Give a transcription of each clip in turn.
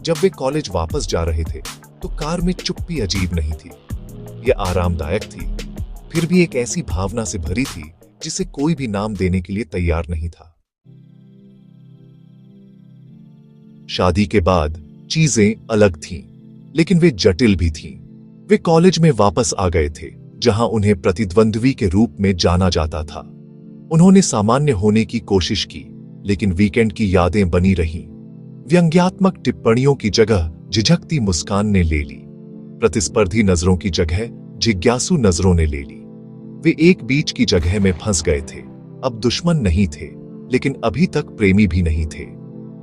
जब वे कॉलेज वापस जा रहे थे तो कार में चुप्पी अजीब नहीं थी। यह आरामदायक थी, फिर भी एक ऐसी भावना से भरी थी जिसे कोई भी नाम देने के लिए तैयार नहीं था। शादी के बाद चीजें अलग थीं, लेकिन वे जटिल भी थीं। वे कॉलेज में वापस आ गए थे, जहां उन्हें प्रतिद्वंद्वी के रूप में जाना जाता था। उन्होंने सामान्य होने की कोशिश की, लेकिन वीकेंड की यादें बनी रहीं। व्यंग्यात्मक टिप्पणियों की जगह झिझकती मुस्कान ने ले ली, प्रतिस्पर्धी नजरों की जगह जिज्ञासु नजरों ने ले ली। वे एक बीच की जगह में फंस गए थे। अब दुश्मन नहीं थे, लेकिन अभी तक प्रेमी भी नहीं थे।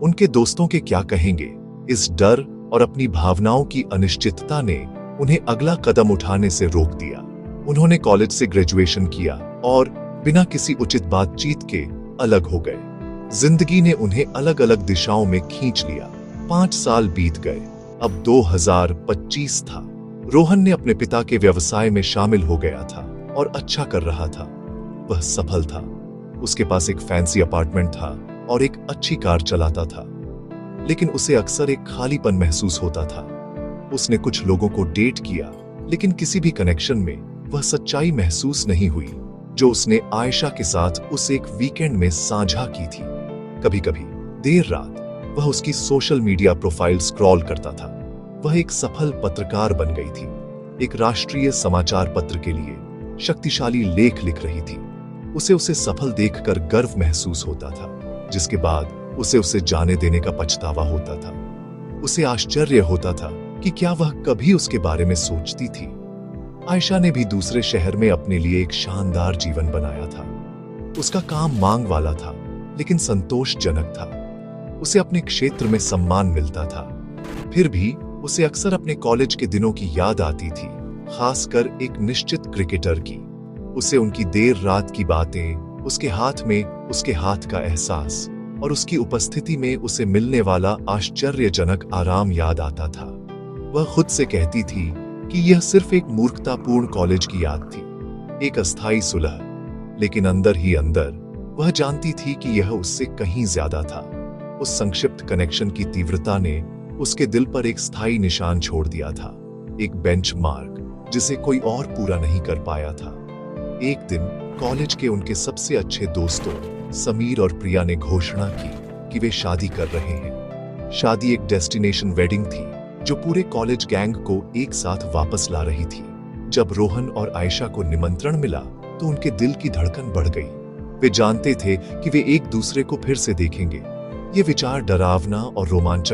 उनके दोस्तों के क्या कहेंगे, इस डर और अपनी भावनाओं की अनिश्चितता ने उन्हें अगला कदम उठाने से रोक दिया। उन्होंने कॉलेज से ग्रेजुएशन किया और बिना किसी उचित बातचीत के अलग हो गए। जिंदगी ने उन्हें अलग अलग दिशाओं में खींच लिया। 5 साल बीत गए। अब 2025 था। रोहन ने अपने पिता के व्यवसाय में शामिल हो गया था और अच्छा कर रहा था। वह सफल था। उसके पास एक फैंसी अपार्टमेंट था और एक अच्छी कार चलाता था, लेकिन उसे अक्सर एक खालीपन महसूस होता था। उसने कुछ लोगों को डेट किया, लेकिन किसी भी कनेक्शन में वह सच्चाई महसूस नहीं हुई जो उसने आयशा के साथ उस एक वीकेंड में साझा की थी। कभी कभी देर रात वह उसकी सोशल मीडिया प्रोफाइल स्क्रॉल करता था। वह एक सफल पत्रकार बन गई थी, एक राष्ट्रीय समाचार पत्र के लिए शक्तिशाली लेख लिख रही थी। उसे सफल देखकर गर्व महसूस होता था, जिसके बाद उसे जाने देने का पछतावा होता था। उसे आश्चर्य होता था कि क्या वह कभी उसके बारे में सोचती थी। आयशा ने भी दूसरे शहर में अपने लिए एक शानदार जीवन बनाया था। उसका काम मांग वाला था, लेकिन संतोषजनक था। उसे अपने क्षेत्र में सम्मान मिलता था। फिर भी उसे अक्सर अपने कॉलेज के दिनों की याद आती थी, खासकर एक निश्चित क्रिकेटर की। उसे उनकी देर रात की बातें, उसके हाथ का एहसास और उसकी उपस्थिति में उसे मिलने वाला आश्चर्यजनक आराम याद आता था। वह खुद से कहती थी कि यह सिर्फ एक मूर्खतापूर्ण कॉलेज की याद थी, एक अस्थायी सुलह, लेकिन अंदर ही अंदर वह जानती थी कि यह उससे कहीं ज्यादा था। उस संक्षिप्त कनेक्शन की तीव्रता ने उसके दिल पर एक स्थायी निशान छोड़ दिया था, एक बेंचमार्क जिसे कोई और पूरा नहीं कर पाया था। एक दिन कॉलेज के उनके सबसे अच्छे दोस्तों समीर और प्रिया ने घोषणा की कि वे शादी कर रहे हैं। शादी एक डेस्टिनेशन वेडिंग थी जो पूरे कॉलेज गैंग को एक साथ वापस ला रही थी। जब रोहन और आयशा को निमंत्रण मिला तो उनके दिल की धड़कन बढ़ गई। वे जानते थे कि वे एक दूसरे को फिर से देखेंगे। ये विचार डरावना और रोमांचक